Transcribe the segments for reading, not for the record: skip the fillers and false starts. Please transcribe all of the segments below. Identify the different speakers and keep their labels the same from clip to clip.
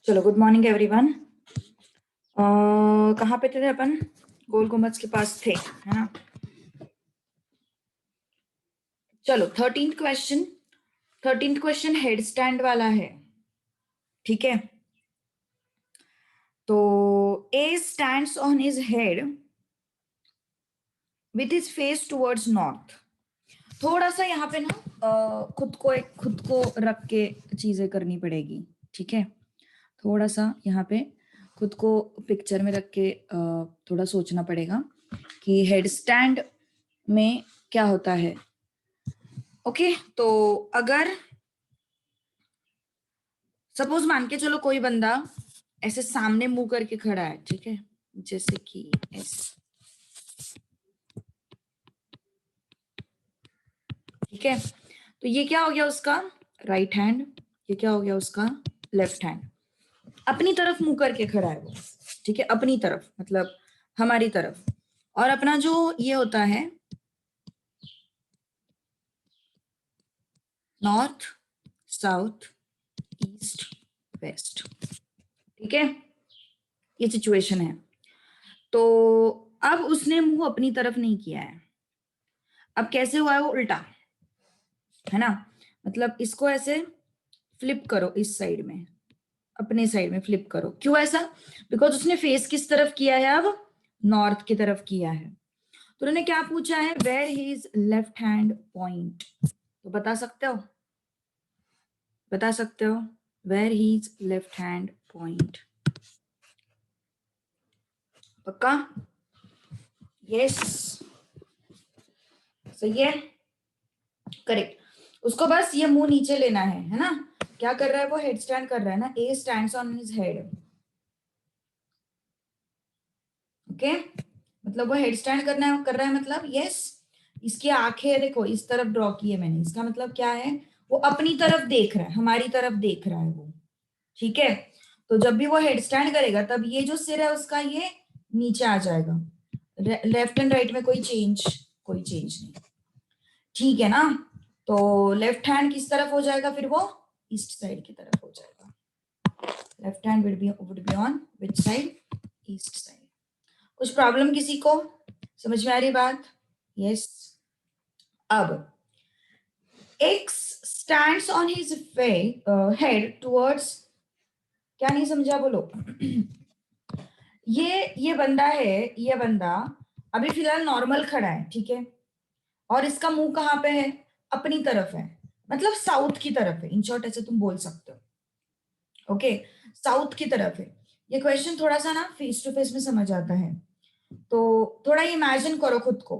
Speaker 1: चलो, good morning everyone. कहाँ पे थे अपन? गोल गुम्बद के पास थे, है ना? चलो, 13th क्वेश्चन हेड स्टैंड वाला है, ठीक है? तो ए stands on his head with his face towards north. थोड़ा सा यहाँ पे ना खुद को रख के चीजें करनी पड़ेगी, ठीक है? थोड़ा सा यहाँ पे खुद को पिक्चर में रख के थोड़ा सोचना पड़ेगा कि हेड स्टैंड में क्या होता है। ओके, तो अगर सपोज मान के चलो कोई बंदा ऐसे सामने मुंह करके खड़ा है, ठीक है? जैसे कि ऐसे, ठीक है? तो ये क्या हो गया उसका राइट हैंड, ये क्या हो गया उसका लेफ्ट हैंड। अपनी तरफ मुंह करके खड़ा है वो, ठीक है? अपनी तरफ मतलब हमारी तरफ। और अपना जो ये होता है नॉर्थ, साउथ, ईस्ट, वेस्ट, ठीक है? ये सिचुएशन है। तो अब उसने मुंह अपनी तरफ नहीं किया है। अब कैसे हुआ है वो उल्टा, है ना? मतलब इसको ऐसे फ्लिप करो, इस साइड में, अपने साइड में फ्लिप करो। क्यों ऐसा? बिकॉज उसने फेस किस तरफ किया है? अब नॉर्थ की तरफ किया है। तो उन्होंने क्या पूछा है? Where his left hand point. तो बता सकते हो? बता सकते हो where his left hand point? पक्का? यस, सही है, करेक्ट। उसको बस ये मुंह नीचे लेना है ना? क्या कर रहा है वो? हेड स्टैंड कर रहा है ना? ए stands on his head, okay? मतलब वो हेड स्टैंड कर रहा है मतलब यस। इसकी आंखें देखो इस तरफ ड्रॉ की है मैंने, इसका मतलब क्या है? वो अपनी तरफ देख रहा है, हमारी तरफ देख रहा है वो, ठीक है? तो जब भी वो हेड स्टैंड करेगा तब ये जो सिर है उसका ये नीचे आ जाएगा। लेफ्ट एंड राइट में कोई चेंज नहीं, ठीक है ना? तो लेफ्ट हैंड किस तरफ हो जाएगा फिर? वो ईस्ट साइड की तरफ हो जाएगा। Left hand would be on which side? East side. कुछ प्रॉब्लम किसी को? समझ में आ रही बात? यस। अब x stands on his head towards, क्या नहीं समझा बोलो? ये बंदा है, ये बंदा अभी फिलहाल नॉर्मल खड़ा है, ठीक है? और इसका मुंह कहाँ पे है? अपनी तरफ है, मतलब साउथ की तरफ है। इन शॉर्ट ऐसे तुम बोल सकते हो, ओके? साउथ की तरफ है। ये क्वेश्चन थोड़ा सा ना फेस टू फेस में समझ आता है, तो थोड़ा इमेजिन करो खुद को,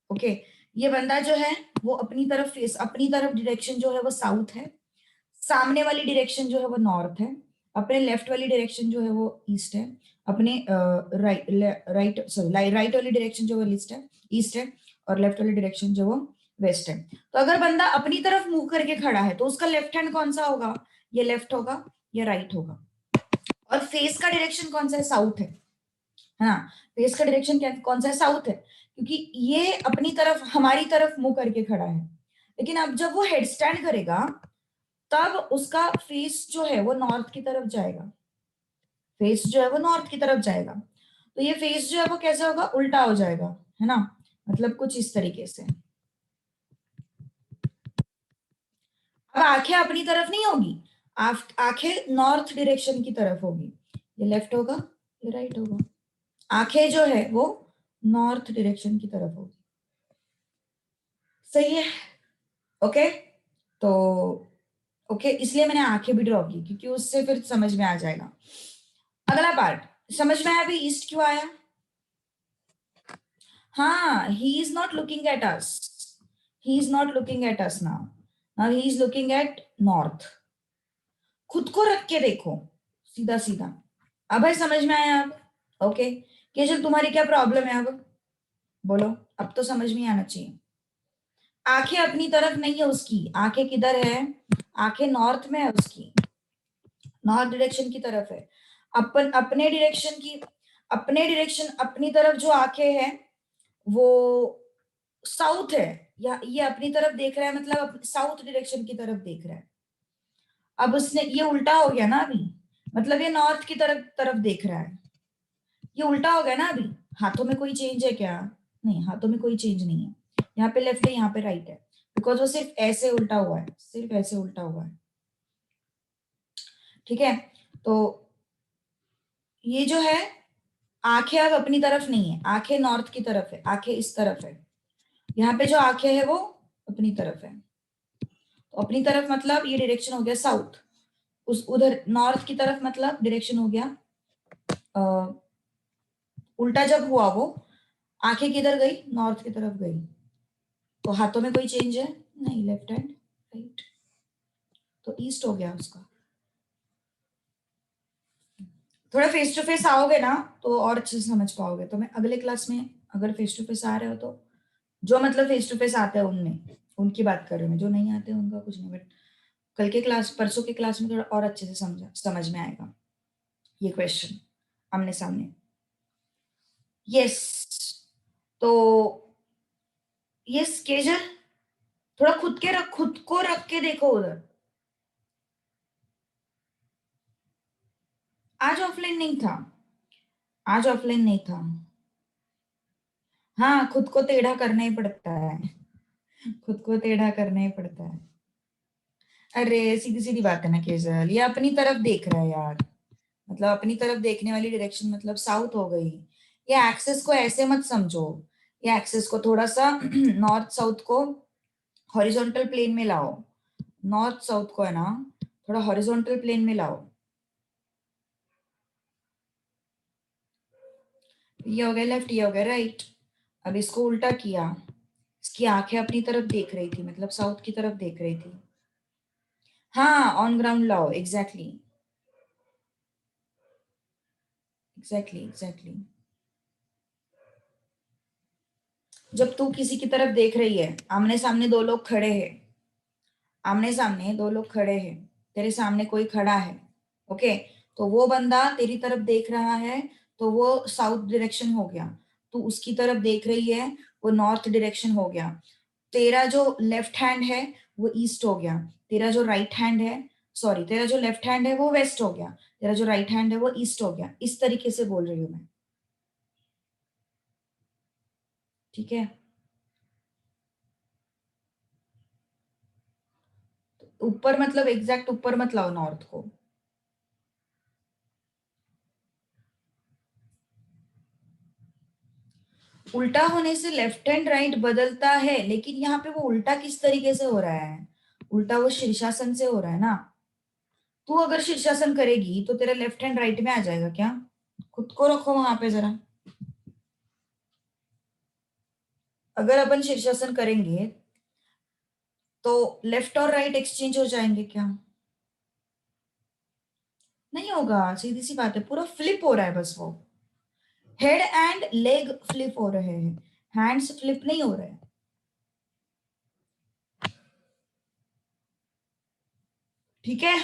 Speaker 1: ओके? ये बंदा जो है वो अपनी तरफ फेस, अपनी तरफ डायरेक्शन जो है वो साउथ है, सामने वाली डायरेक्शन जो है वो नॉर्थ है, अपने लेफ्ट वाली डायरेक्शन जो है वो ईस्ट है, अपने राइट वाली डायरेक्शन जो है ईस्ट है, और लेफ्ट वाली डायरेक्शन जो वो वेस्ट है। तो अगर बंदा अपनी तरफ मुंह करके खड़ा है तो उसका लेफ्ट हैंड कौन सा होगा? ये लेफ्ट होगा, ये राइट होगा। और फेस का डायरेक्शन कौन सा है? साउथ है ना? फेस का डायरेक्शन कौन सा है? साउथ है, क्योंकि ये अपनी तरफ, हमारी तरफ मुंह करके खड़ा है। लेकिन अब जब वो हेड स्टैंड करेगा तब उसका फेस जो है वो नॉर्थ की तरफ जाएगा, फेस जो है वो नॉर्थ की तरफ जाएगा। तो ये फेस जो है वो कैसे होगा? उल्टा हो जाएगा, है ना? मतलब कुछ इस तरीके से। अब आंखें अपनी तरफ नहीं होगी, आंखें नॉर्थ डायरेक्शन की तरफ होगी। ये लेफ्ट होगा, ये राइट होगा। आंखें जो है वो नॉर्थ डायरेक्शन की तरफ होगी, सही है? ओके, तो ओके, इसलिए मैंने आंखें भी ड्रॉ की क्योंकि उससे फिर समझ में आ जाएगा। अगला पार्ट समझ में आया भी? ईस्ट क्यों आया? हाँ, he is not looking at us. He is not looking at us now. Now he is looking at north. खुद को रख के देखो, सीधा सीधा। अब है समझ में आया? अब ओके। केशव तुम्हारी क्या प्रॉब्लम है? अब बोलो, अब तो समझ में आना चाहिए। आंखें अपनी तरफ नहीं है उसकी, आंखें किधर है? आंखें नॉर्थ में है उसकी, नॉर्थ डायरेक्शन की तरफ है। अपने डायरेक्शन की, अपने डायरेक्शन, अपनी तरफ जो आंखें हैं वो साउथ है, या ये अपनी तरफ देख रहा है, मतलब साउथ डायरेक्शन की तरफ देख रहा है। अब उसने ये उल्टा हो गया ना अभी, मतलब ये नॉर्थ की तरफ तरफ देख रहा है। ये उल्टा हो गया ना अभी। हाथों में कोई चेंज है क्या? नहीं, हाथों में कोई चेंज नहीं है। यहाँ पे लेफ्ट है, यहाँ पे राइट है, बिकॉज वो सिर्फ ऐसे उल्टा हुआ है, सिर्फ ऐसे उल्टा हुआ है। ठीक है, तो ये जो है, आंखें अब अपनी तरफ नहीं है, आंखें नॉर्थ की तरफ है, आंखें इस तरफ है। यहाँ पे जो आंखें है वो अपनी तरफ है। तो अपनी तरफ मतलब ये डायरेक्शन हो गया साउथ, उस उधर नॉर्थ की तरफ मतलब डायरेक्शन हो गया उल्टा। जब हुआ वो, आंखें किधर गई? नॉर्थ की तरफ गई। तो हाथों में कोई चेंज है? नहीं, लेफ्ट हैंड राइट, तो ईस्ट हो गया उसका। थोड़ा फेस टू फेस आओगे ना तो और अच्छे से समझ पाओगे। तो मैं अगले क्लास में, अगर फेस टू फेस आ रहे हो तो, जो मतलब फेस टू फेस आते हैं उनमें, उनकी बात कर रही हूँ मैं, जो नहीं आते उनका कुछ नहीं। बट कल के क्लास, परसों के क्लास में थोड़ा और अच्छे से समझ में आएगा ये क्वेश्चन आमने सामने। यस, तो ये स्केजर थोड़ा खुद को रख के देखो उधर। आज ऑफलाइन नहीं था, आज ऑफलाइन नहीं था। हाँ, खुद को टेढ़ा करना ही पड़ता है, खुद को टेढ़ा करना ही पड़ता है। अरे सीधी सीधी बात है ना केजल, ये अपनी तरफ देख रहा है यार। मतलब अपनी तरफ देखने वाली डायरेक्शन मतलब साउथ हो गई। ये एक्सेस को ऐसे मत समझो, ये एक्सेस को थोड़ा सा नॉर्थ साउथ को हॉरिजॉन्टल प्लेन में लाओ। नॉर्थ साउथ को है ना थोड़ा हॉरिजॉन्टल प्लेन में लाओ। ये हो गया लेफ्ट, ये हो गया राइट। अब इसको उल्टा किया, इसकी आंखें अपनी तरफ देख रही थी, मतलब साउथ की तरफ देख रही थी। हाँ, ऑन ग्राउंड लाओ, एग्जैक्टली एग्जैक्टली एग्जैक्टली। जब तू किसी की तरफ देख रही है, आमने सामने दो लोग खड़े हैं, आमने सामने दो लोग खड़े हैं, तेरे सामने कोई खड़ा है, ओके, तो वो बंदा तेरी तरफ देख रहा है, तो वो साउथ डायरेक्शन हो गया। तू उसकी तरफ देख रही है, वो नॉर्थ डायरेक्शन हो गया। तेरा जो लेफ्ट हैंड है वो ईस्ट हो गया, तेरा जो राइट हैंड है, सॉरी, तेरा जो लेफ्ट हैंड है वो वेस्ट हो गया, तेरा जो राइट हैंड है वो ईस्ट हो गया। इस तरीके से बोल रही हूँ मैं, ठीक है। ऊपर मतलब एग्जैक्ट ऊपर मत लाओ नॉर्थ को। उल्टा होने से लेफ्ट एंड राइट बदलता है, लेकिन यहाँ पे वो उल्टा किस तरीके से हो रहा है? उल्टा वो शीर्षासन से हो रहा है ना। तू अगर शीर्षासन करेगी तो तेरा लेफ्ट हैंड राइट में आ जाएगा क्या? खुद को रखो वहां पे जरा। अगर अपन शीर्षासन करेंगे तो लेफ्ट और राइट एक्सचेंज हो जाएंगे क्या? नहीं होगा, सीधी सी बात है, पूरा फ्लिप हो रहा है बस। वो हेड एंड लेग फ्लिप हो रहे हैं, हैंड्स फ्लिप नहीं हो रहे हैं। ठीक है,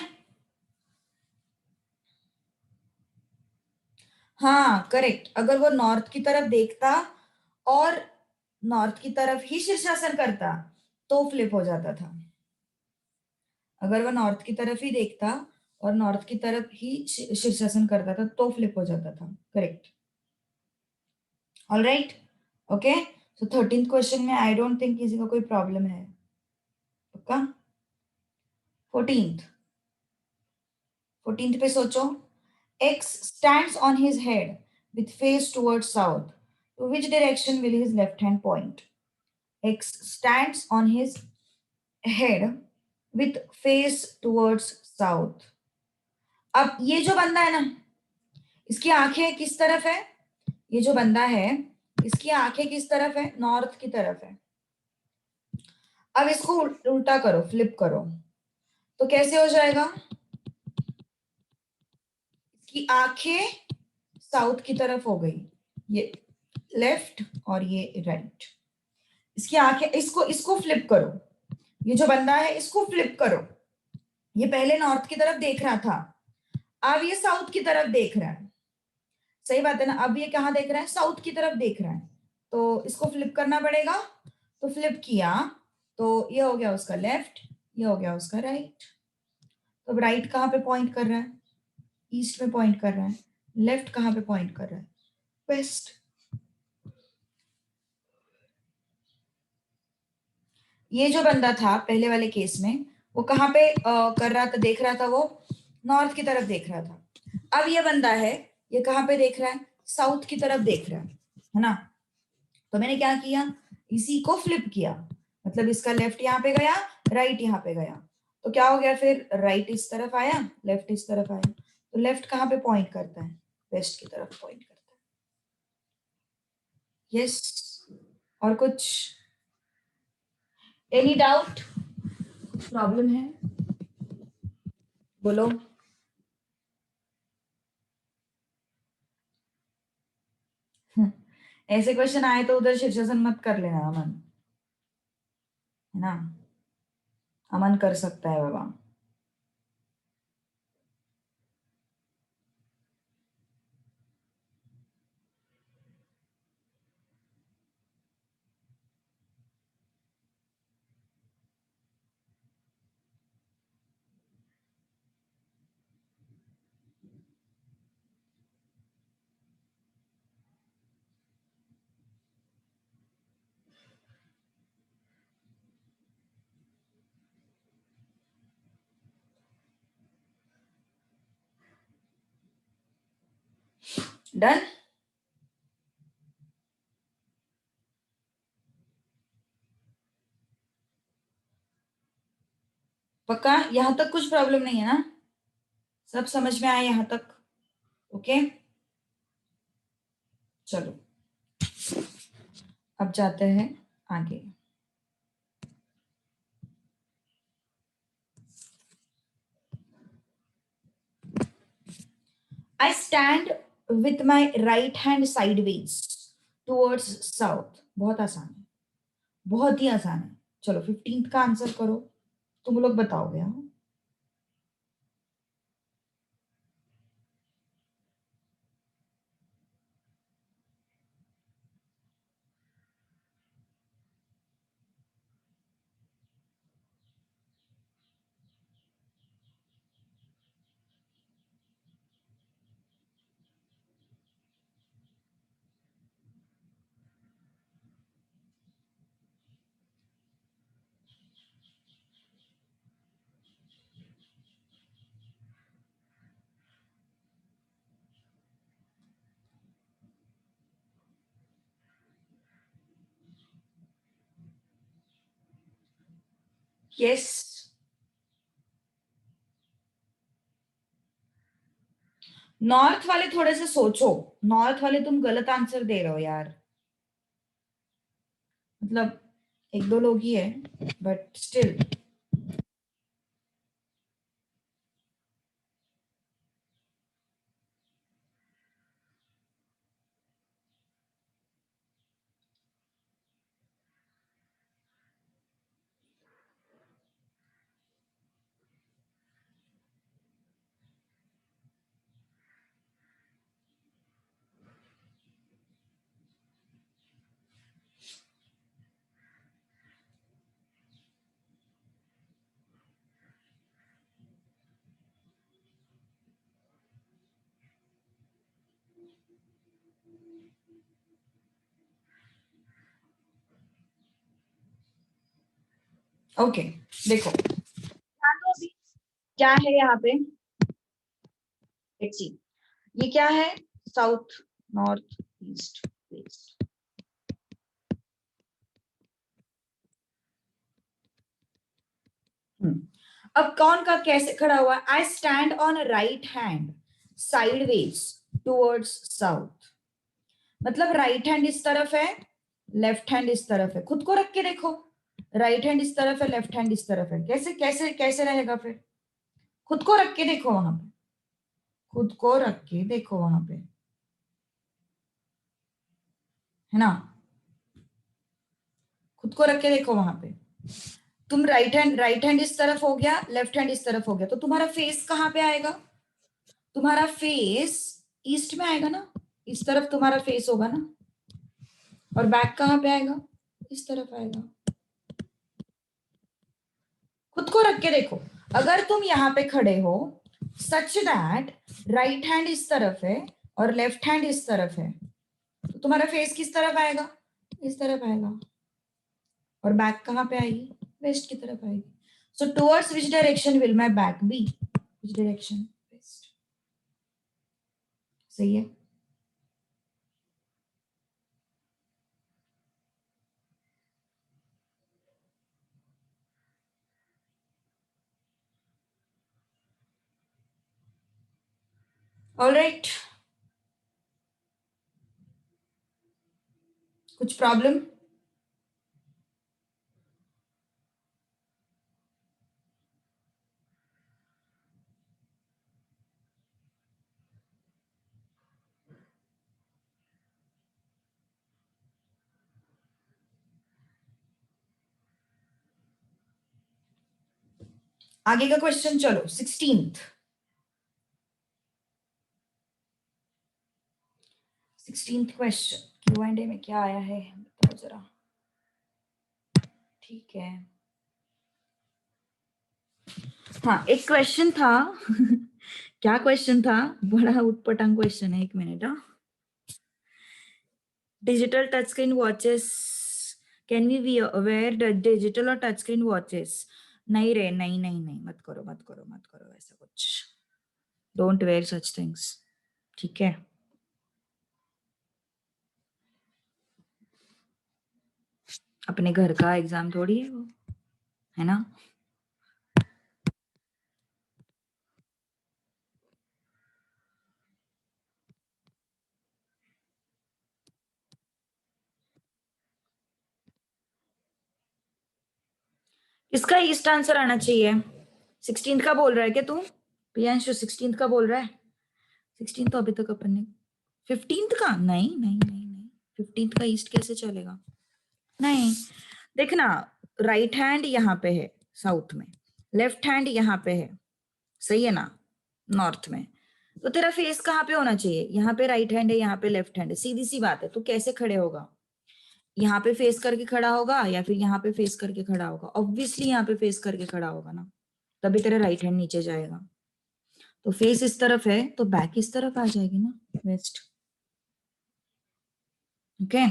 Speaker 1: हाँ करेक्ट। अगर वो नॉर्थ की तरफ देखता और नॉर्थ की तरफ ही शीर्षासन करता तो फ्लिप हो जाता था। अगर वो नॉर्थ की तरफ ही देखता और नॉर्थ की तरफ ही शीर्षासन करता था तो फ्लिप हो जाता था, correct. All right, okay. So 13th question में आई डोंट थिंक किसी का कोई प्रॉब्लम है, पक्का। 14th, 14th पे सोचो। X stands on his head with face towards south. To which direction will his left hand point? X stands on his head with face towards south. अब ये जो बंदा है ना, इसकी आंखें किस तरफ है? ये जो बंदा है, इसकी आंखें किस तरफ है? नॉर्थ की तरफ है। अब इसको उल्टा करो, फ्लिप करो, तो कैसे हो जाएगा? इसकी आंखें साउथ की तरफ हो गई, ये लेफ्ट और ये राइट। इसकी आंखें, इसको इसको फ्लिप करो, ये जो बंदा है इसको फ्लिप करो। ये पहले नॉर्थ की तरफ देख रहा था, अब ये साउथ की तरफ देख रहा है। सही बात है ना, अब ये कहाँ देख रहा है? साउथ की तरफ देख रहा है। तो इसको फ्लिप करना पड़ेगा, तो फ्लिप किया तो ये हो गया उसका लेफ्ट, ये हो गया उसका राइट। तो अब राइट कहाँ पे पॉइंट कर रहा है? ईस्ट में पॉइंट कर रहा है, लेफ्ट कहाँ पे पॉइंट कर रहा है, वेस्ट। ये जो बंदा था पहले वाले केस में वो कहाँ पे कर रहा था, देख रहा था, वो नॉर्थ की तरफ देख रहा था। अब ये बंदा है, ये कहाँ पे देख रहा है, साउथ की तरफ देख रहा है ना। तो मैंने क्या किया, इसी को फ्लिप किया, मतलब इसका लेफ्ट यहाँ पे गया, राइट यहाँ पे गया, तो क्या हो गया फिर, राइट इस तरफ आया, लेफ्ट इस तरफ आया। तो लेफ्ट कहाँ पे पॉइंट करता है, वेस्ट की तरफ पॉइंट करता है। यस, और कुछ, एनी डाउट, प्रॉब्लम है, बोलो। ऐसे क्वेश्चन आए तो उधर शीर्षासन मत कर लेना, अमन, है ना, अमन कर सकता है बाबा। डन। पक्का, यहां तक कुछ प्रॉब्लम नहीं है ना, सब समझ में आया यहां तक, ओके। चलो अब जाते हैं आगे। I stand with my right hand sideways towards south. बहुत आसान है, बहुत ही आसान है। चलो 15th का आंसर करो, तुम लोग बताओगे। हाँ, यस, नॉर्थ वाले थोड़े से सोचो, नॉर्थ वाले तुम गलत आंसर दे रहे हो यार, मतलब एक दो लोग ही है, बट स्टिल। ओके, देखो ध्यान दो अभी, क्या है यहाँ पे, लेट्स सी, ये क्या है, साउथ, नॉर्थ, ईस्ट, वेस्ट। अब कौन का कैसे खड़ा हुआ, I stand on right hand sideways towards south, मतलब राइट हैंड इस तरफ है, लेफ्ट हैंड इस तरफ है, खुद को रख के देखो, राइट हैंड इस तरफ है, लेफ्ट हैंड इस तरफ है, कैसे कैसे कैसे रहेगा फिर, खुद को रख के देखो वहां पे, खुद को रख के देखो वहां पे, है ना, खुद को रख के देखो वहां पे। तुम राइट हैंड इस तरफ हो गया, लेफ्ट हैंड इस तरफ हो गया, तो तुम्हारा फेस कहाँ पे आएगा, तुम्हारा फेस ईस्ट में आएगा ना, इस तरफ तुम्हारा फेस होगा ना, और बैक कहाँ पे आएगा, इस तरफ आएगा। खुद को रख के देखो, अगर तुम यहाँ पे खड़े हो सच दैट राइट हैंड इस तरफ है और लेफ्ट हैंड इस तरफ है, तो तुम्हारा फेस किस तरफ आएगा? इस तरफ आएगा। और बैक कहाँ पे आएगी? वेस्ट की तरफ आएगी। So towards which direction will my back be? Which direction? West. सही है। ऑल राइट, कुछ प्रॉब्लम? आगे का क्वेश्चन चलो, 16th क्वेश्चन Q&A में क्या आया है बताओ जरा। ठीक है, हाँ एक क्वेश्चन था क्या क्वेश्चन था? बड़ा उटपटांग क्वेश्चन है, एक मिनट। हाँ, digital touch screen watches can we wear digital और टच स्क्रीन वॉचेस? नहीं रे, नहीं नहीं नहीं, मत करो मत करो मत करो ऐसा कुछ। डोंट वेयर सच थिंग्स, ठीक है? अपने घर का एग्जाम थोड़ी है वो, है ना? इसका ईस्ट आंसर आना चाहिए। 16th का बोल रहा है क्या तू? प्रियांशु 16th का बोल रहा है? 16th तो अभी तक अपन ने, 15th का? नहीं नहीं नहीं नहीं, 15th का ईस्ट कैसे चलेगा? नहीं, देखना, राइट हैंड यहाँ पे है साउथ में, लेफ्ट हैंड यहाँ पे है, सही है ना, नॉर्थ में। तो तेरा फेस कहाँ पे होना चाहिए? यहाँ पे राइट हैंड है, यहाँ पे लेफ्ट हैंड है, सीधी सी बात है। तो कैसे खड़े होगा? यहाँ पे फेस करके खड़ा होगा या फिर यहाँ पे फेस करके खड़ा होगा? ऑब्वियसली यहाँ पे फेस करके खड़ा होगा ना, तभी तेरा राइट हैंड नीचे जाएगा। तो फेस इस तरफ है तो बैक इस तरफ आ जाएगी ना, वेस्ट। ओके,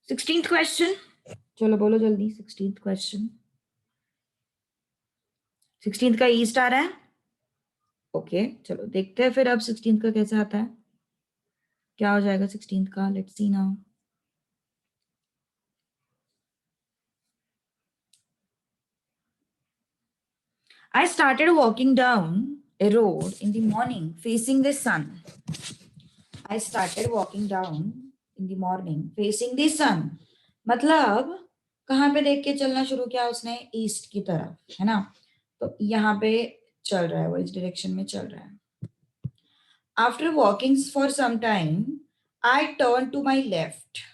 Speaker 1: 16th क्वेश्चन, चलो बोलो जल्दी। 16th क्वेश्चन, 16th का ईस्ट आ रहा है। ओके चलो देखते हैं फिर अब 16th का कैसे आता है, क्या हो जाएगा 16th का, let's see now. I started walking down a road in the morning facing the sun. I started walking down in the morning facing the sun. मतलब कहाँ पे देख के चलना शुरू किया उसने? ईस्ट की तरफ, है ना? तो यहाँ पे चल रहा है वो, इस डायरेक्शन में चल रहा है। After walking for some time, I turned to my left.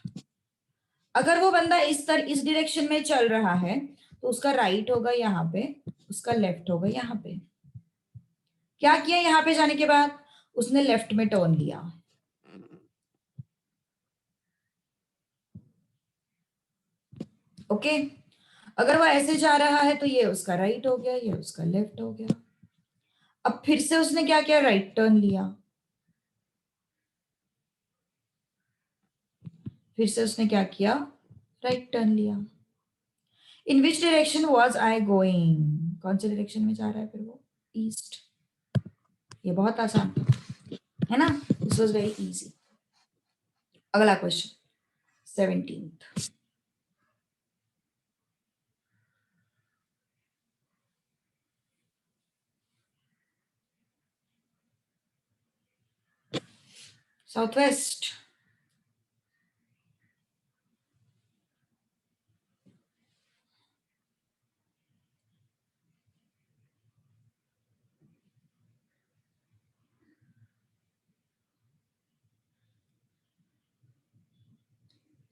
Speaker 1: अगर वो बंदा इस डायरेक्शन में चल रहा है तो उसका राइट होगा यहाँ पे, उसका लेफ्ट होगा यहाँ पे। क्या किया यहाँ पे जाने के बाद? उसने लेफ्ट में टर्न लिया। ओके, अगर वो ऐसे जा रहा है तो ये उसका राइट हो गया, ये उसका लेफ्ट हो गया। अब फिर से उसने क्या किया? राइट टर्न लिया। फिर से उसने क्या किया? राइट टर्न लिया। In which direction was I going? कौन से डायरेक्शन में जा रहा है फिर वो? ईस्ट। ये बहुत आसान था, है ना? This was very easy. अगला question 17th। South west,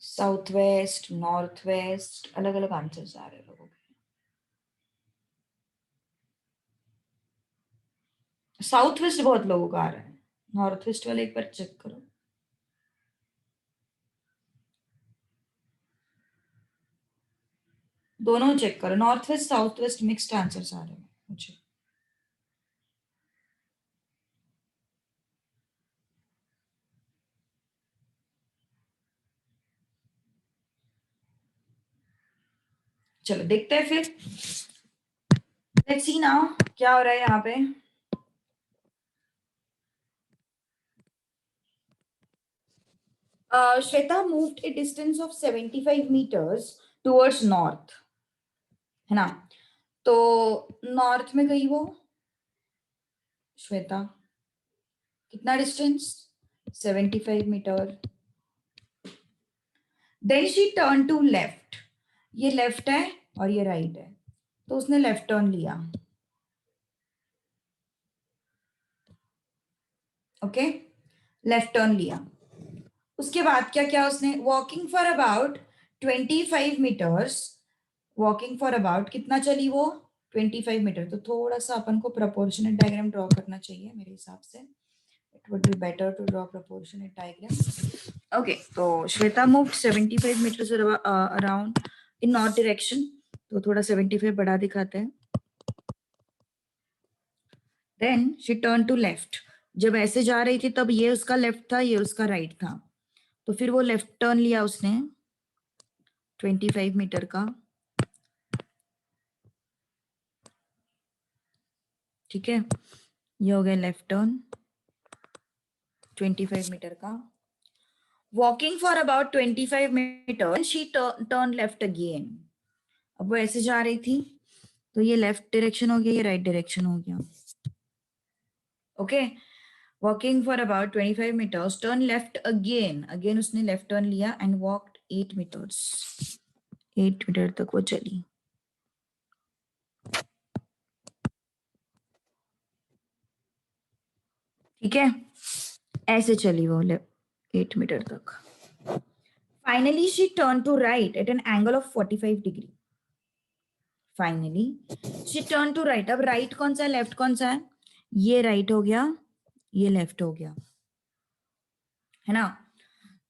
Speaker 1: south west, north west, अलग अलग आंसर्स आ रहे हैं लोगों के। साउथ वेस्ट बहुत लोगों का आ रहा है, नॉर्थ वेस्ट वाले एक बार चेक करो। दोनों चेक करो, north west south west mixed answers आ रहे हैं मुझे। चलो देखते हैं फिर, लेट्स सी नाउ क्या हो रहा है यहाँ पे। Shweta moved a distance of 75 meters towards north, है ना। तो नॉर्थ में गई वो श्वेता, कितना distance, 75 metre. Then she turn to left, ये लेफ्ट है और ये राइट है, तो उसने लेफ्ट टर्न लिया। ओके, लेफ्ट टर्न लिया। उसके बाद क्या क्या उसने, walking for about 25 meters, walking for about कितना चली वो, 25 मीटर। तो थोड़ा सा अपन को प्रोपोर्शनेट डायग्राम ड्रॉ करना चाहिए मेरे हिसाब से, it would be better to draw proportionate diagram. Okay, तो Shweta moved 75 meters around in north direction, तो थोड़ा 75 बढ़ा दिखाते हैं। Then she turn to left, जब ऐसे जा रही थी तब ये उसका लेफ्ट था, ये उसका राइट था, तो फिर वो लेफ्ट टर्न लिया उसने 25 मीटर का। ठीक है, ये हो गया लेफ्ट टर्न 25 मीटर का। Walking for about 25 metre she turn left again. अब वो ऐसे जा रही थी, तो ये लेफ्ट डायरेक्शन हो गया, ये राइट डायरेक्शन हो गया। Okay, walking for about 25 meters, turn left again, again उसने लेफ्ट टर्न लिया एंड वॉक्ड 8 meters, 8 मीटर तक वो चली। ठीक है, ऐसे चली वो 8 मीटर तक। Finally she turn to right at an angle of 45 degree. Finally she turn to right, अब राइट कौन सा है, लेफ्ट कौन सा है, ये राइट हो गया, ये लेफ्ट हो गया, है ना।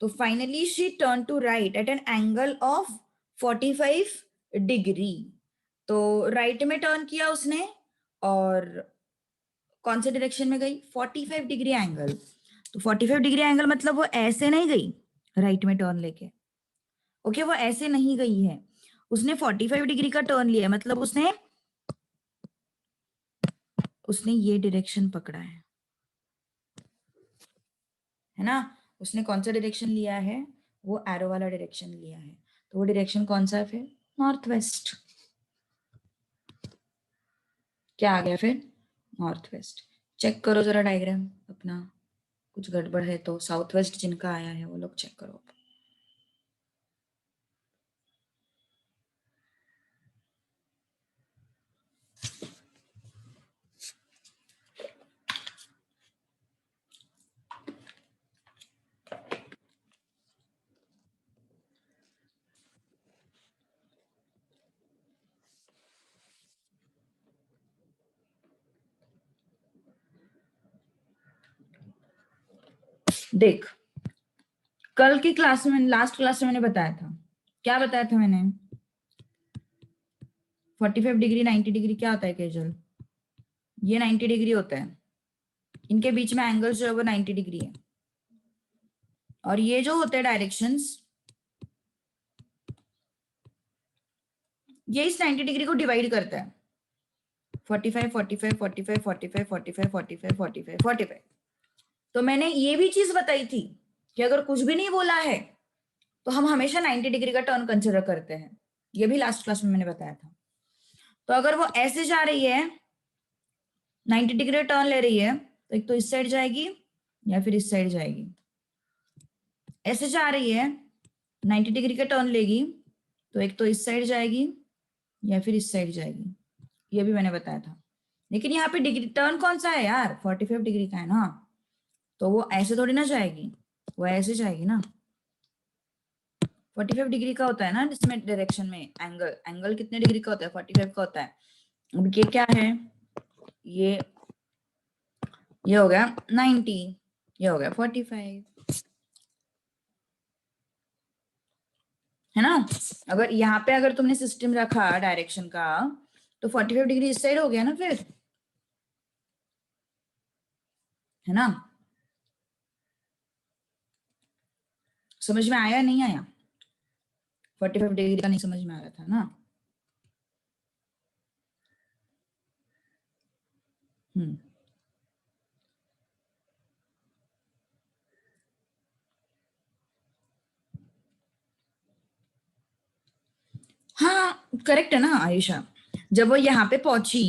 Speaker 1: तो finally she turn to right at an angle of 45 degree. तो राइट में टर्न किया उसने और कौन से डायरेक्शन में गई, 45 डिग्री एंगल। तो 45 डिग्री एंगल मतलब वो ऐसे नहीं गई राइट में टर्न लेके, ओके, वो ऐसे नहीं गई है, उसने 45 डिग्री का टर्न लिया, मतलब उसने उसने ये डायरेक्शन पकड़ा है ना। उसने कौन सा डायरेक्शन लिया है, वो एरो वाला डायरेक्शन लिया है, तो वो डायरेक्शन कौन सा है फिर, नॉर्थ वेस्ट। क्या आ गया फिर, नॉर्थ वेस्ट। चेक करो जरा डायग्राम अपना, कुछ गड़बड़ है तो साउथ वेस्ट जिनका आया है वो लोग चेक करो। देख, कल की क्लास में, लास्ट क्लास में मैंने बताया था, क्या बताया था मैंने, 45 डिग्री 90 डिग्री क्या होता है केजल, ये 90 डिग्री होता है, इनके बीच में एंगल जो है वो 90 डिग्री है, और ये जो होते हैं डायरेक्शंस, ये इस 90 डिग्री को डिवाइड करता है, 45 45 45 45 45 45 45 45। तो मैंने ये भी चीज बताई थी कि अगर कुछ भी नहीं बोला है तो हम हमेशा 90 डिग्री का टर्न कंसिडर करते हैं, ये भी लास्ट क्लास में मैंने बताया था। तो अगर वो ऐसे जा रही है 90 डिग्री टर्न ले रही है, तो एक तो इस साइड जाएगी या फिर इस साइड जाएगी, ऐसे जा रही है 90 डिग्री का टर्न लेगी, तो एक तो इस साइड जाएगी या फिर इस साइड जाएगी, ये भी मैंने बताया था। लेकिन यहाँ पे डिग्री टर्न कौन सा है यार, 45 डिग्री का है ना, तो वो ऐसे थोड़ी ना जाएगी, वो ऐसे जाएगी ना, 45 डिग्री का होता है ना इसमें डायरेक्शन में एंगल, एंगल कितने डिग्री का होता है, 45 का होता है। अब ये क्या है, ये हो गया 90, ये हो गया 45, है ना। अगर यहाँ पे अगर तुमने सिस्टम रखा डायरेक्शन का, तो 45 डिग्री इस साइड हो गया ना फिर, है ना। समझ में आया नहीं आया, 45 डिग्री का नहीं समझ में आ रहा था ना। हाँ करेक्ट है ना आयुषा। जब वो यहाँ पे पहुंची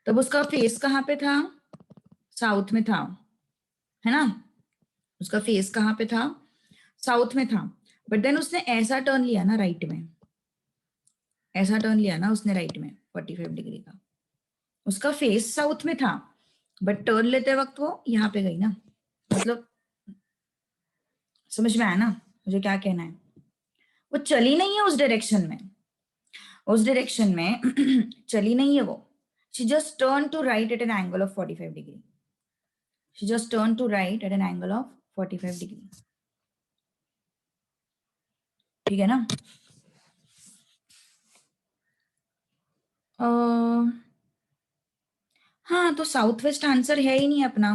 Speaker 1: तब उसका फेस कहाँ पे था? साउथ में था, है ना? उसका फेस कहाँ पे था? साउथ में था। बट देन उसने ऐसा टर्न लिया ना राइट में, ऐसा टर्न लिया ना उसने राइट में 45 डिग्री का। उसका फेस साउथ में था बट टर्न लेते वक्त वो यहाँ पे गई ना। मतलब समझ में आया ना मुझे क्या कहना है? वो चली नहीं है उस डायरेक्शन में, उस डायरेक्शन में चली नहीं है वो। She just turn to right at an angle of 45 degree. She just turn to right at an angle of 45 degree. ठीक है ना? हाँ तो साउथ वेस्ट आंसर है ही नहीं अपना।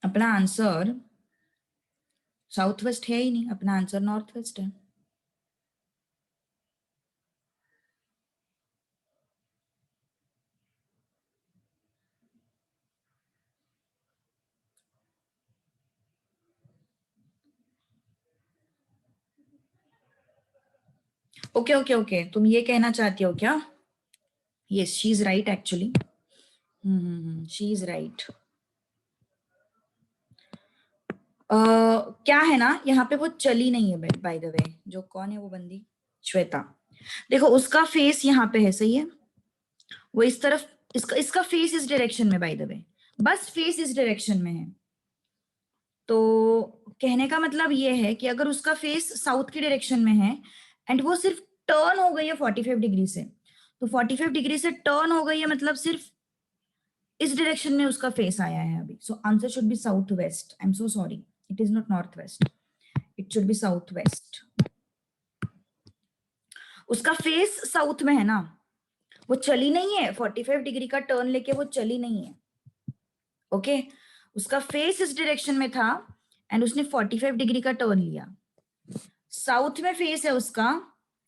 Speaker 1: अपना आंसर साउथ वेस्ट है ही नहीं, अपना आंसर नॉर्थ वेस्ट है। ओके ओके ओके, तुम ये कहना चाहती हो क्या? Yes she is right actually. She is right. क्या है ना यहाँ पे वो चली नहीं है बाय द वे। जो कौन है वो बंदी? श्वेता। देखो उसका फेस यहाँ पे है, सही है? वो इस तरफ, इसका इसका फेस इस डायरेक्शन में बाय द वे, बस फेस इस डायरेक्शन में है। तो कहने का मतलब ये है कि अगर उसका फेस साउथ की डायरेक्शन में है एंड वो सिर्फ टर्न हो गई है 45 डिग्री से, तो 45 डिग्री से टर्न हो गई है मतलब सिर्फ इस डायरेक्शन में उसका फेस आया है अभी। So answer should be south waste. I am so sorry, it is not north west, it should be south waste. उसका फेस साउथ में है ना, वो चली नहीं है 45 डिग्री का टर्न लेके, वो चली नहीं है। ओके उसका फेस इस डायरेक्शन में था एंड उसने 45 डिग्री का टर्न लिया। साउथ में फेस है उसका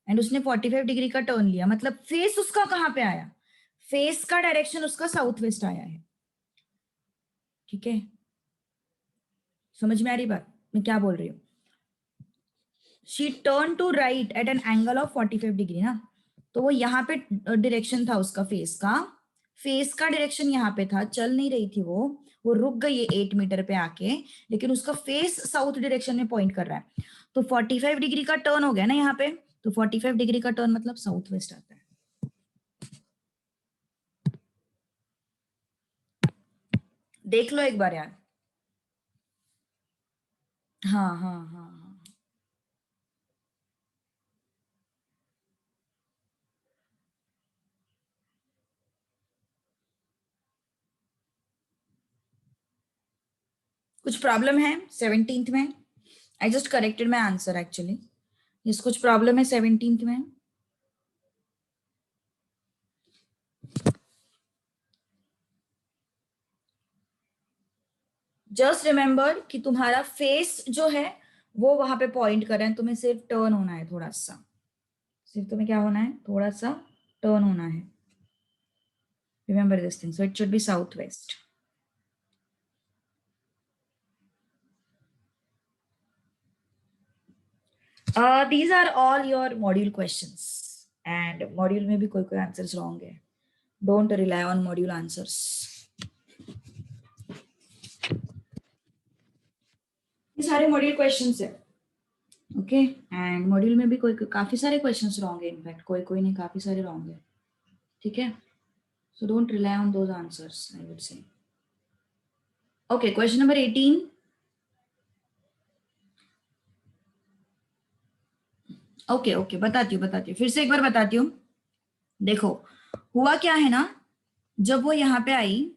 Speaker 1: एंड उसने 45 डिग्री का टर्न लिया, मतलब फेस उसका कहां पे आया? फेस का डायरेक्शन उसका साउथ वेस्ट आया है। ठीक है, समझ में आ रही बात मैं क्या बोल रही हूँ? She turn to right at an angle of 45 degree ना, तो वो यहाँ पे डायरेक्शन था उसका फेस का। फेस का डायरेक्शन यहाँ पे था, चल नहीं रही थी वो रुक गई है 8 मीटर पे आके, लेकिन उसका फेस साउथ डायरेक्शन में पॉइंट कर रहा है। तो 45 डिग्री का टर्न हो गया ना यहाँ पे, तो 45 डिग्री का टर्न मतलब साउथ वेस्ट आता है। देख लो एक बार यार। हाँ हाँ हाँ हाँ, कुछ प्रॉब्लम है 17th में? I just corrected my answer actually. Yes कुछ प्रॉब्लम है 17th में? जस्ट रिमेंबर कि तुम्हारा फेस जो है वो वहां पे पॉइंट कर रहे हैं, तुम्हें सिर्फ टर्न होना है थोड़ा सा, सिर्फ तुम्हें क्या होना है? थोड़ा सा टर्न होना है। Remember this thing, so it should be south west. These are all your module questions and module में भी कोई कोई आंसर्स रॉन्ग है। Don't rely on module answers. ये सारे मॉड्यूल क्वेश्चंस है। ओके एंड मॉड्यूल में भी कोई काफी सारे क्वेश्चंस रॉन्ग है, इनफैक्ट कोई कोई नहीं, काफी सारे रॉन्ग है। ठीक है, so don't rely on those answers, I would say. Okay, question number 18. Okay okay बताती हूँ फिर से एक बार बताती हूँ। देखो हुआ क्या है ना, जब वो यहाँ पे आई,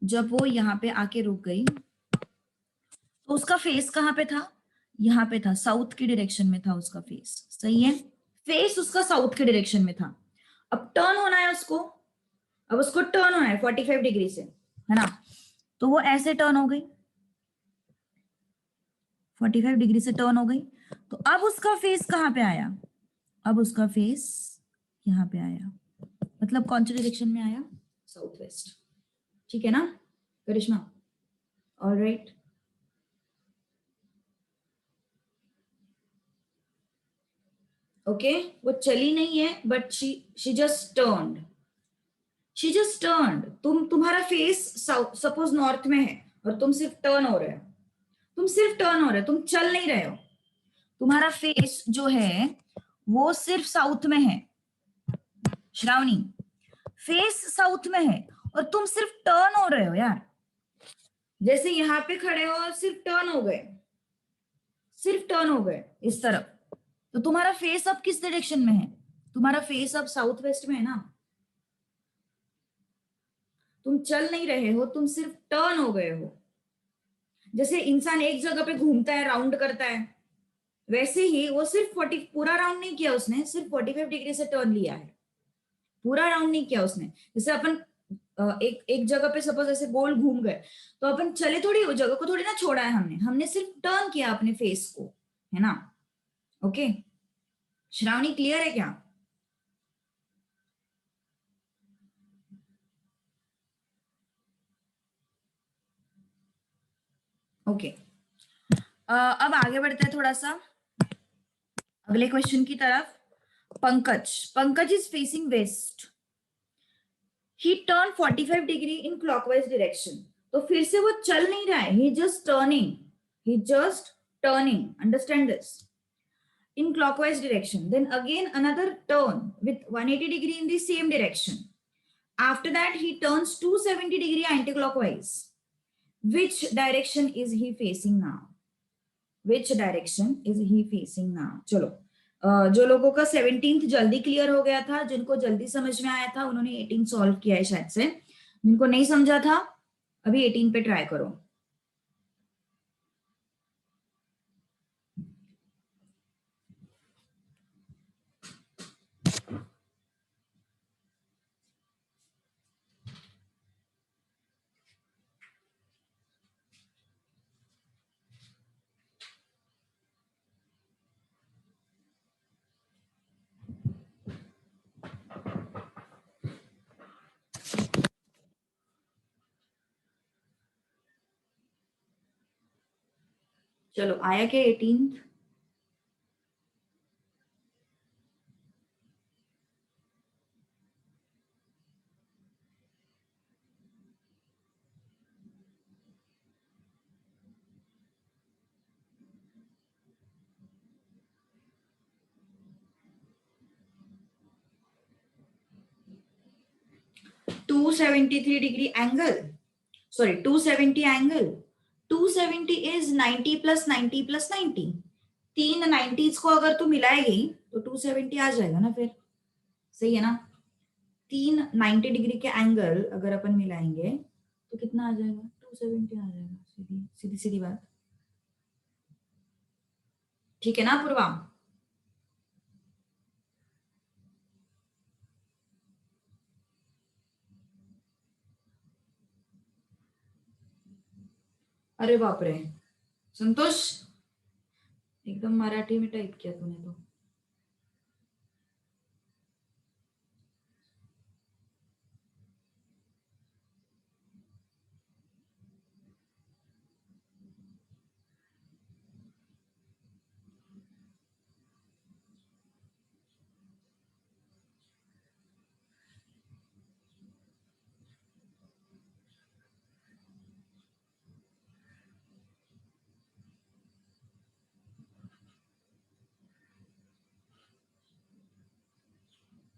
Speaker 1: जब वो यहाँ पे आके रुक गई, तो उसका फेस कहाँ पे था? यहाँ पे था, साउथ की डायरेक्शन में था उसका फेस, सही है? फेस उसका साउथ के डायरेक्शन में था। अब टर्न होना है उसको, अब उसको टर्न होना है 45 डिग्री से, है ना? तो वो ऐसे टर्न हो गई, 45 डिग्री से टर्न हो गई। तो अब उसका फेस कहाँ पे आया? अब उसका फेस यहाँ पे आया, मतलब कौन से डायरेक्शन में आया? साउथ वेस्ट, ठीक है ना करिश्मा? Alright, okay. वो चली नहीं है, but she just turned, she just turned. तुम्हारा फेस सपोज नॉर्थ में है और तुम सिर्फ टर्न हो रहे हो, तुम सिर्फ टर्न हो रहे हो, तुम चल नहीं रहे हो। तुम्हारा फेस जो है वो सिर्फ साउथ में है श्रावणी, फेस साउथ में है और तुम सिर्फ टर्न हो रहे हो यार। जैसे यहाँ पे खड़े हो और सिर्फ टर्न हो गए, सिर्फ टर्न हो गए इस तरफ, तो तुम्हारा फेस अब किस डायरेक्शन में है? तुम्हारा फेस अब साउथ वेस्ट में है ना। तुम चल नहीं रहे हो, तुम सिर्फ टर्न हो गए हो। जैसे इंसान एक जगह पे घूमता है, राउंड करता है, वैसे ही वो सिर्फ 40, पूरा राउंड नहीं किया उसने, सिर्फ 45 डिग्री से टर्न लिया है, पूरा राउंड नहीं किया उसने। जैसे अपन एक एक जगह पे सपोज ऐसे गोल घूम गए, तो अपन चले थोड़ी, वो जगह को थोड़ी ना छोड़ा है हमने, हमने सिर्फ टर्न किया अपने फेस को, है ना? ओके, श्रावणी क्लियर है क्या? ओके, अब आगे बढ़ते हैं थोड़ा सा अगले क्वेश्चन की तरफ। Pankaj, Pankaj is facing west, he turn 45 degree in clockwise direction. तो फिर से वो चल नहीं रहा है, he just turning, he just turning, understand this, in clockwise direction. Then again another turn with 180 degree in the same direction. After that he turns 270 degree anti-clockwise. Which direction is he facing now? Which direction is he facing now? चलो, जो लोगों का 17th जल्दी clear हो गया था, जिनको जल्दी समझ में आया था, उन्होंने 18 सॉल्व किया है शायद से। जिनको नहीं समझा था अभी 18 पे ट्राई करो। चलो, आया क्या 18th? Two 73 degree angle, sorry 270 angle, 270 is 90 plus 90 plus 90। तीन 90s को अगर तू मिलाएगी तो 270 आ जाएगा ना फिर, सही है ना? तीन 90 डिग्री के एंगल अगर अपन मिलाएंगे तो कितना आ जाएगा? 270 आ जाएगा, सीधी सीधी सीधी बात। ठीक है ना पूर्वा? अरे बाप रे संतोष, एकदम मराठी में टाइप किया तूने तो।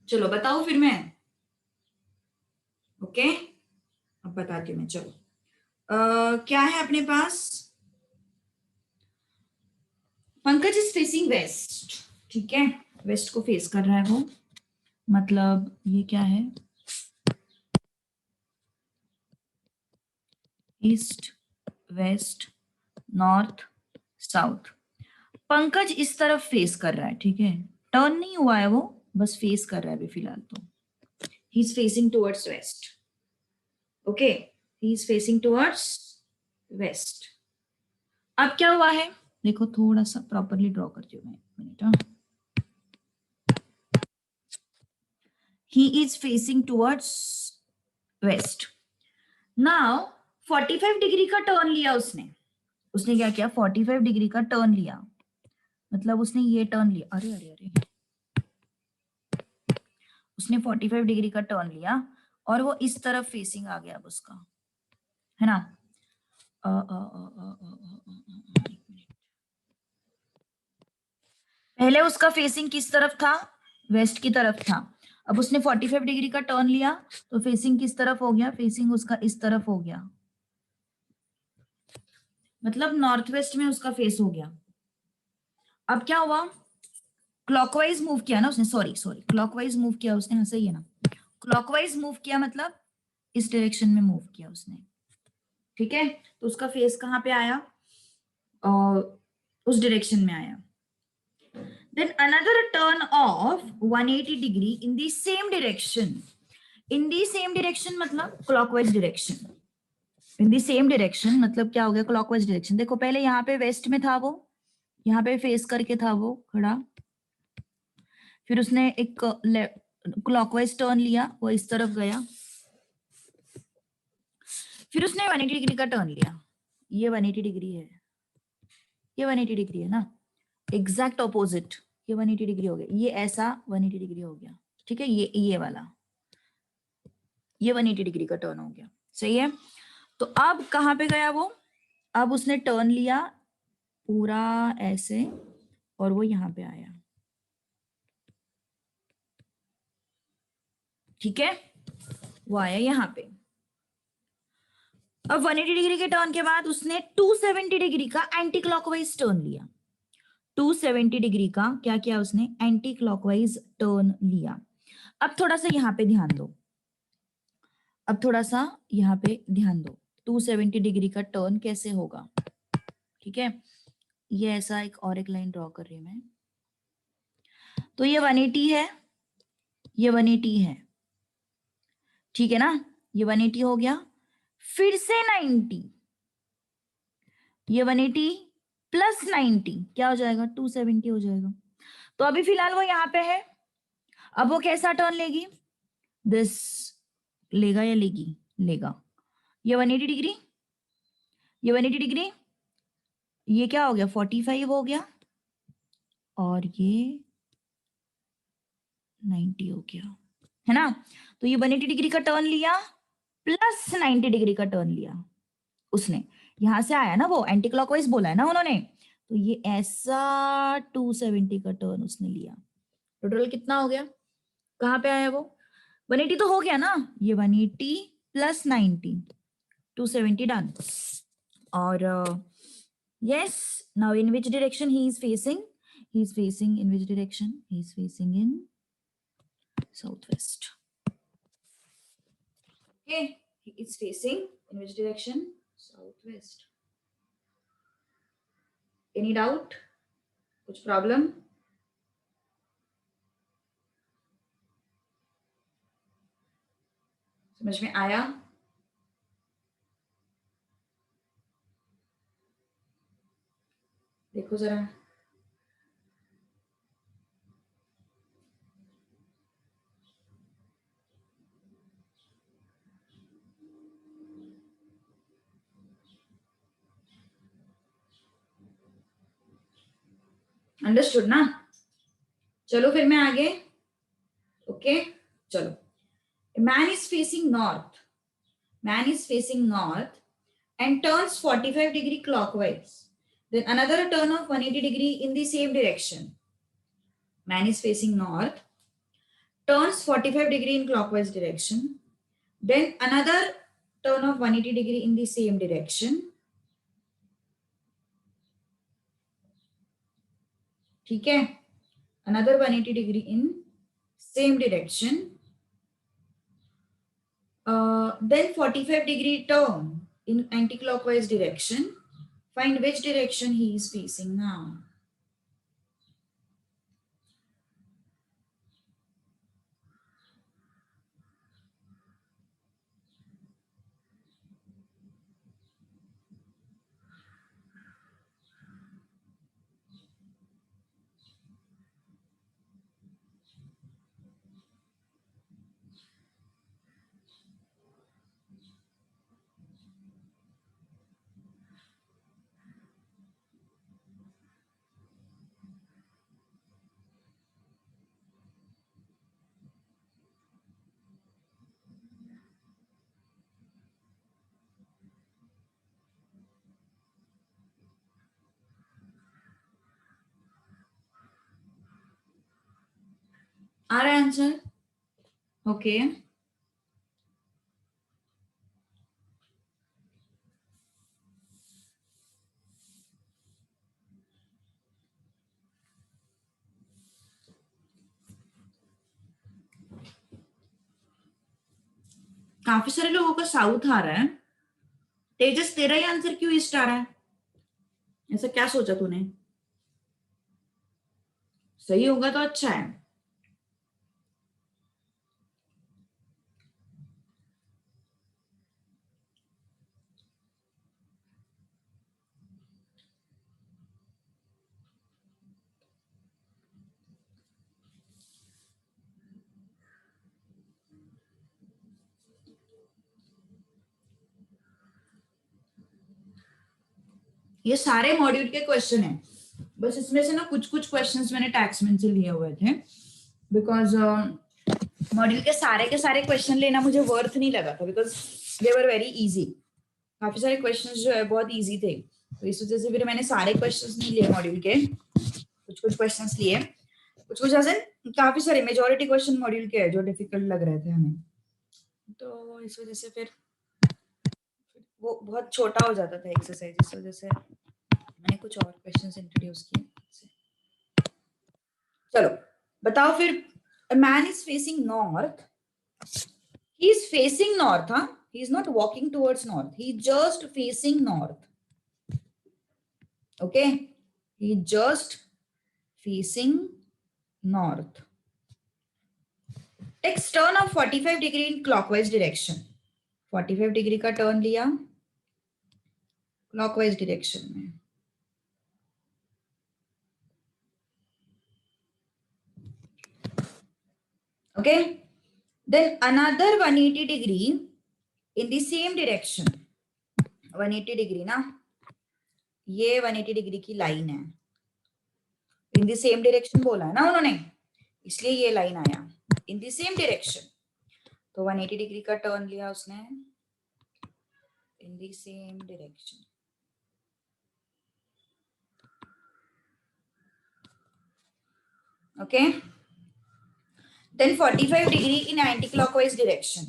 Speaker 1: चलो बताओ फिर मैं, ओके अब बताती हूँ मैं। चलो, क्या है अपने पास? पंकज इज फेसिंग वेस्ट, ठीक है, वेस्ट को फेस कर रहा है वो, मतलब ये क्या है? East, west, north, south. Pankaj इस तरफ फेस कर रहा है, ठीक है, टर्न नहीं हुआ है वो, बस फेस कर रहा है अभी फिलहाल तो। He is facing towards waste, okay, he is facing towards waste. अब क्या हुआ है देखो, थोड़ा सा प्रॉपरली ड्रॉ करती हूँ मैं, minute. he is facing towards west. now 45 degree का टर्न लिया उसने। उसने क्या किया, 45 डिग्री का टर्न लिया, मतलब उसने ये टर्न लिया, अरे अरे अरे, उसने 45 डिग्री का टर्न लिया और वो इस तरफ फेसिंग आ गया अब उसका, है ना। एक मिनट, पहले उसका फेसिंग किस तरफ था, वेस्ट की तरफ था। अब उसने 45 डिग्री का टर्न लिया तो फेसिंग किस तरफ हो गया, फेसिंग उसका इस तरफ हो गया, मतलब नॉर्थ वेस्ट में उसका फेस हो गया। अब क्या हुआ, क्लॉकवाइज मूव किया ना उसने, सॉरी सॉरी, क्लॉकवाइज मूव किया उसने, हाँ सही है ना, क्लॉकवाइज मूव किया मतलब इस डायरेक्शन में मूव किया उसने, ठीक है। तो उसका फेस कहाँ पे आया, उस डायरेक्शन में आया। Then another turn of 180 degree in the same direction. In the same direction मतलब clockwise direction. In the same direction मतलब क्या हो गया, clockwise direction। देखो पहले यहाँ पे वेस्ट में था वो, यहाँ पे फेस करके था वो खड़ा, फिर उसने एक क्लॉकवाइज टर्न लिया, वो इस तरफ गया, फिर उसने 180 डिग्री का टर्न लिया, ये 180 डिग्री है, ये 180 डिग्री है ना, एग्जैक्ट ऑपोजिट, ये 180 डिग्री हो गया, ये ऐसा 180 डिग्री हो गया, ठीक है, ये वाला, ये 180 डिग्री का टर्न हो गया, सही है। तो अब कहां पे गया वो, अब उसने टर्न लिया पूरा ऐसे और वो यहां पे आया, ठीक है, वो आया यहां पे। अब 180 डिग्री के टर्न के बाद उसने 270 डिग्री का एंटी क्लॉकवाइज टर्न लिया, 270 डिग्री का क्या किया उसने, एंटी क्लॉकवाइज टर्न लिया। अब थोड़ा सा यहाँ पे ध्यान दो, अब थोड़ा सा यहाँ पे ध्यान दो, 270 डिग्री का टर्न कैसे होगा, ठीक है। ये ऐसा एक लाइन ड्रॉ कर रही हूं मैं, तो ये 180 है, ये 180 है, ठीक है ना, ये 180 हो गया, फिर से 90, ये 180 प्लस 90 क्या हो जाएगा, 270 हो जाएगा। तो अभी फिलहाल वो यहाँ पे है, अब वो कैसा टर्न लेगी, दिस लेगा या लेगी, लेगा, ये 180 डिग्री, ये 180 डिग्री, ये क्या हो गया 45 हो गया, और ये 90 हो गया, है ना। तो ये 180 डिग्री का टर्न लिया प्लस 90 डिग्री का टर्न लिया उसने, यहां से आया ना वो, एंटी क्लॉकवाइज बोला है ना उन्होंने, तो ये ऐसा 270 का टर्न उसने लिया। टोटल कितना हो गया, कहां पे आया वो, 180 तो हो गया ना, ये 180 प्लस 90, 270 डन। और yes, now in which direction he is facing, he is facing in which direction, he is facing in southwest, okay, he is facing in which direction, southwest। any doubt, कुछ problem, समझ में आया, देखो जरा, understood ना। चलो फिर मैं आगे, ओके, चलो। Man is facing north, man is facing north and turns 45 degree clockwise, then another turn of 180 degree in the same direction, man is facing north, turns 45 degree in clockwise direction, then another turn of 180 degree in the same direction, ठीक है, another 180 degree in same direction, then 45 degree turn in anti-clockwise direction, find which direction he is facing now। आ रहा है answer? Okay काफी सारे लोगों का south आ रहा है। तेजस तेरा ही आंसर क्यों ईस्ट आ रहा है? ऐसा क्या सोचा तूने? सही होगा तो अच्छा है। ये सारे मॉड्यूल के क्वेश्चन हैं, बस इसमें से ना कुछ कुछ क्वेश्चंस मैंने टैक्समैन से लिए हुए थे, बिकॉज मॉड्यूल के सारे क्वेश्चन लेना मुझे वर्थ नहीं लगा था, because they were very easy. काफी सारे क्वेश्चंस जो है बहुत इजी थे, तो इस वजह से फिर मैंने सारे क्वेश्चंस नहीं लिए मॉड्यूल के, कुछ कुछ क्वेश्चंस लिए, कुछ कुछ ऐसे काफी सारे मेजोरिटी क्वेश्चन मॉड्यूल के हैं जो डिफिकल्ट लग रहे थे हमें, तो इस वजह से फिर वो बहुत छोटा हो जाता था एक्सरसाइज, इस वजह से मैंने कुछ और क्वेश्चंस इंट्रोड्यूस किए। चलो बताओ फिर। A man is facing north. He is facing north, huh? He is not walking towards north. He just facing north. Okay? He just facing north. Takes turn of 45 degree in clockwise direction. 45 degree का turn लिया clockwise direction में. Okay? Then another 180 degree in the same direction. 180 degree ना, ये 180 degree की line है, इन the same direction बोला है ना उन्होंने, इसलिए ये लाइन आया इन द सेम डायरेक्शन. तो 180 डिग्री का टर्न लिया उसने in the same direction. Okay. Then 45 degree in anti clockwise direction.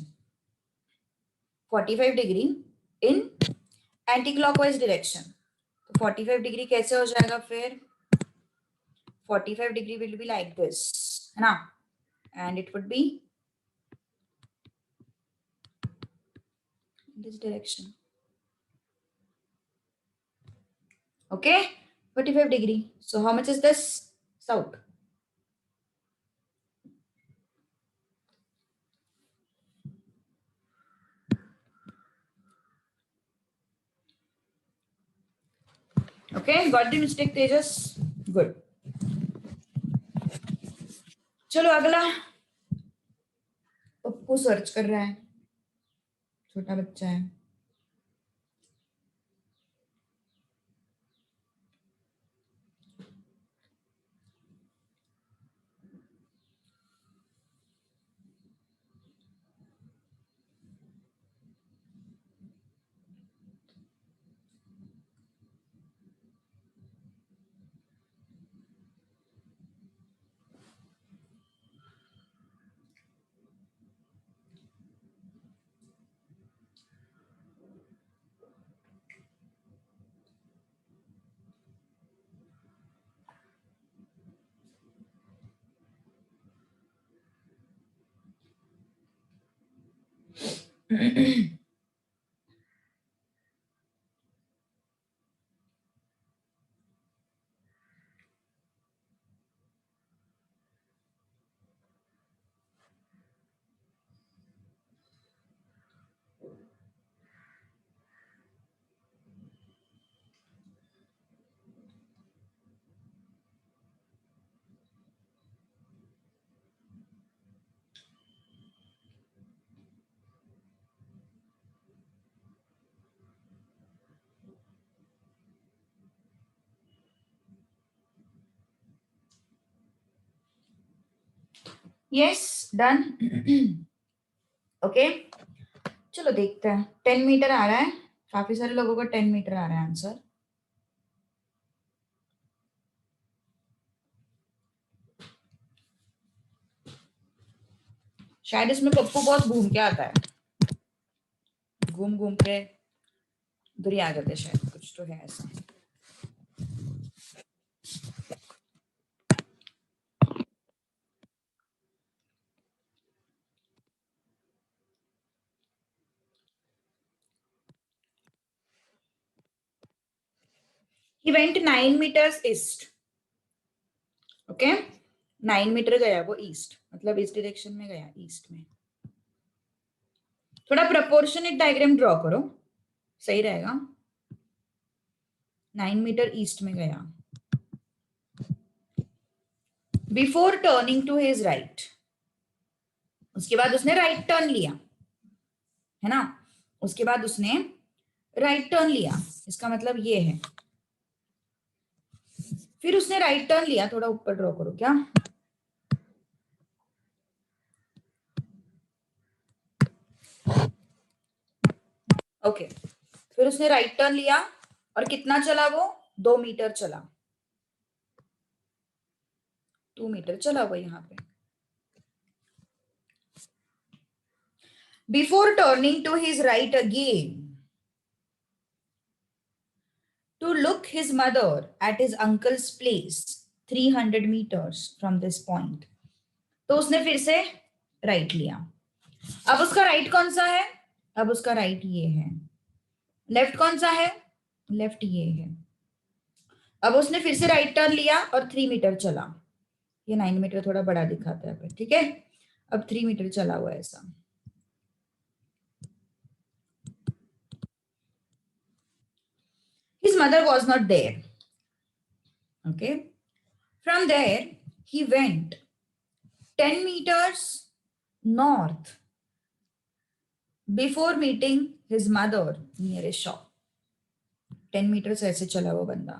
Speaker 1: 45 degree in anti clockwise direction. तो 45 डिग्री कैसे हो जाएगा फिर? 45 degree will be like this, है ना, and it would be in this direction. Okay, 45 degree. So how much is this? South. Okay, got the mistake, Tejas? Good. चलो अगला. Pappu search कर रहा है, छोटा बच्चा है. Yes done. ओके, चलो देखते हैं. 10 मीटर आ रहा है, काफी सारे लोगों को 10 मीटर आ रहा है आंसर. शायद इसमें पप्पू बहुत घूम के आता है, घूम घूम के उधर ही आ जाते शायद, कुछ तो है ऐसा। He went 9 meters east. Okay, 9 metre गया वो ईस्ट, मतलब इस डायरेक्शन में गया, ईस्ट में। थोड़ा प्रोपोर्शनेट डायग्राम ड्रॉ करो, सही रहेगा। 9 मीटर ईस्ट में गया। Before turning to his right, उसके बाद उसने राइट टर्न लिया, है ना। उसके बाद उसने राइट टर्न लिया, इसका मतलब ये है। फिर उसने राइट टर्न लिया, थोड़ा ऊपर ड्रॉ करो क्या। ओके, फिर उसने राइट टर्न लिया और कितना चला वो, 2 मीटर चला, 2 मीटर चला वो यहाँ पे। Before turning to his right again to look his mother at his uncle's place 300 meters from this point, तो उसने फिर से राइट लिया। अब उसका राइट कौन सा है, अब उसका राइट ये है। लेफ्ट कौन सा है, लेफ्ट ये है। अब उसने फिर से राइट टर्न लिया और 3 मीटर चला, ये 9 मीटर थोड़ा बड़ा दिखाता है, ठीक है। अब 3 मीटर चला हुआ ऐसा। His mother was not there. Okay. From there, he went 10 meters north before meeting his mother near a shop. 10 metre से ऐसे चला वो बंदा,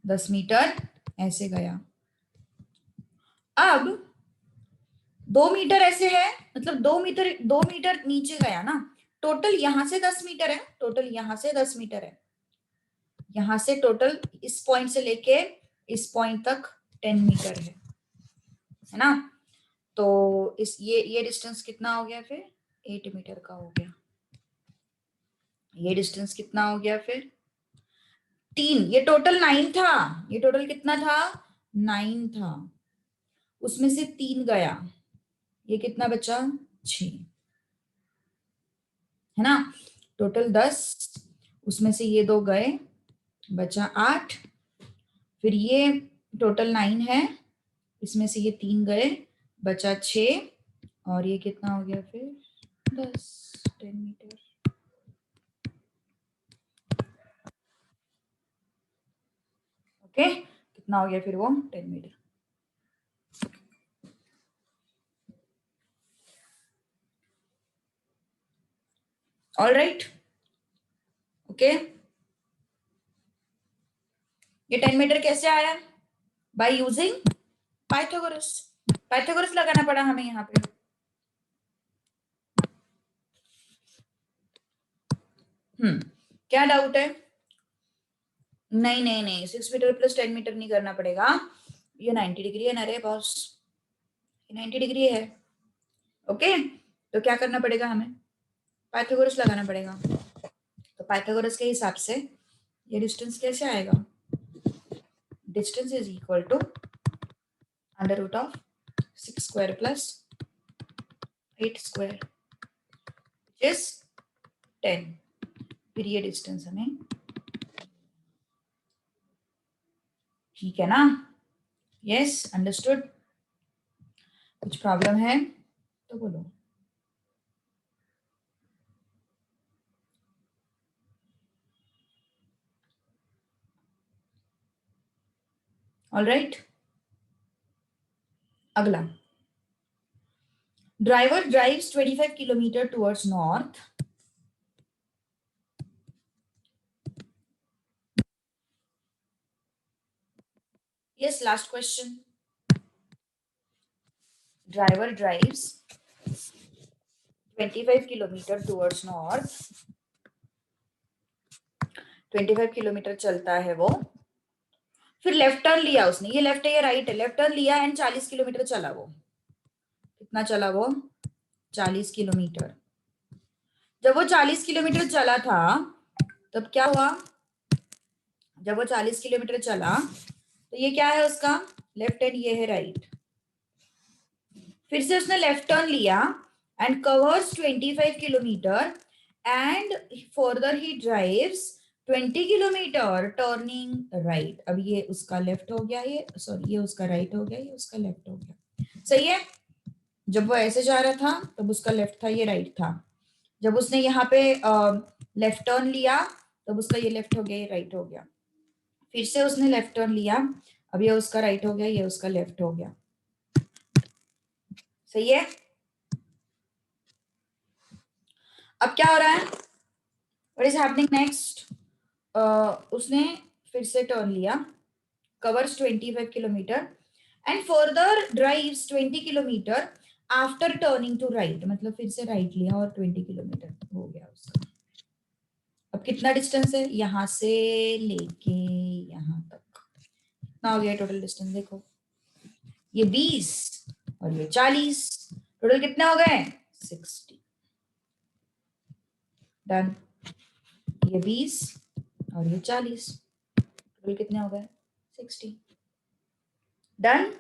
Speaker 1: 10 मीटर ऐसे गया। अब 2 मीटर ऐसे है, मतलब 2 मीटर नीचे गया ना। टोटल यहां से 10 मीटर है, टोटल यहां से 10 मीटर है, यहां से टोटल इस पॉइंट से लेके इस पॉइंट तक 10 मीटर है ना। तो इस ये डिस्टेंस कितना हो गया फिर, 8 मीटर का हो गया। ये डिस्टेंस कितना हो गया फिर, 3। ये टोटल 9 था, ये टोटल कितना था, 9 था। उसमें से 3 गया, ये कितना बचा, 6, है ना। टोटल 10, उसमें से ये 2 गए, बचा 8। फिर ये टोटल 9 है, इसमें से ये 3 गए, बचा 6, और ये कितना हो गया फिर, 10 मीटर। ओके, कितना हो गया फिर वो, 10 मीटर। All right, okay. ये 10 मीटर कैसे आया, बाय यूजिंग पाइथागोरस। पाइथागोरस लगाना पड़ा हमें यहाँ पे। क्या डाउट है, नहीं नहीं नहीं, 6 मीटर प्लस 10 मीटर नहीं करना पड़ेगा, ये 90 डिग्री है ना रे बॉस, 90 डिग्री है। ओके, तो क्या करना पड़ेगा हमें, पाइथागोरस लगाना पड़ेगा। तो पाइथागोरस के हिसाब से ये डिस्टेंस कैसे आएगा, distance is equal to under root of 6 square plus 8 square is 10। फिर ये डिस्टेंस हमें, ठीक है ना, यस अंडरस्टूड। कुछ प्रॉब्लम है तो बोलो। ऑल राइट, अगला, driver drives 25 kilometre towards north. Yes, last question. Driver drives 25 kilometer towards north. 25 kilometre चलता है वो, फिर लेफ्ट टर्न लिया उसने, ये लेफ्ट है ये राइट है, लेफ्ट टर्न लिया एंड 40 किलोमीटर चला वो। कितना चला वो? 40 किलोमीटर। जब वो 40 किलोमीटर चला था तब क्या हुआ? जब वो 40 किलोमीटर चला तो ये क्या है उसका लेफ्ट हैंड, ये है राइट। फिर से उसने लेफ्ट टर्न लिया and covers 25 kilometre and further he drives 20 kilometre turning right. अब ये उसका लेफ्ट हो गया, ये सॉरी ये उसका राइट हो गया, ये उसका लेफ्ट हो गया। सही है। जब वो ऐसे जा रहा था तब उसका लेफ्ट था, ये राइट था। जब उसने यहाँ पे लेफ्ट टर्न लिया तब उसका ये लेफ्ट हो गया, ये राइट हो गया। फिर से उसने लेफ्ट टर्न लिया, अब ये उसका राइट हो गया, ये उसका लेफ्ट हो गया। सही है। अब क्या हो रहा है? What is happening next? उसने फिर से टर्न लिया, covers 25 kilometre and further drives 20 kilometre after turning to right. मतलब फिर से राइट लिया और 20 किलोमीटर हो गया उसका। अब कितना डिस्टेंस है यहाँ से लेके यहाँ तक? कितना हो गया टोटल डिस्टेंस? देखो ये 20 और ये 40, टोटल कितने हो गए? 60। डन। ये 20 और ये 40, टोटल कितने हो गए? 60। डन।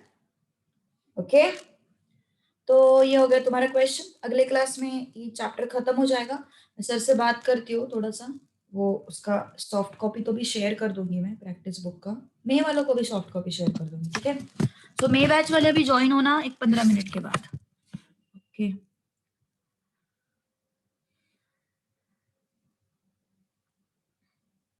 Speaker 1: ओके, तो ये हो गया तुम्हारा क्वेश्चन। अगले क्लास में ये चैप्टर खत्म हो जाएगा। मैं सर से बात करती हूँ थोड़ा सा, वो उसका सॉफ्ट कॉपी तो भी शेयर कर दूंगी मैं, प्रैक्टिस बुक का। मे वालों को भी सॉफ्ट कॉपी शेयर कर दूंगी, ठीक है। तो मे बैच वाले भी ज्वाइन होना एक 15 मिनट के बाद। ओके।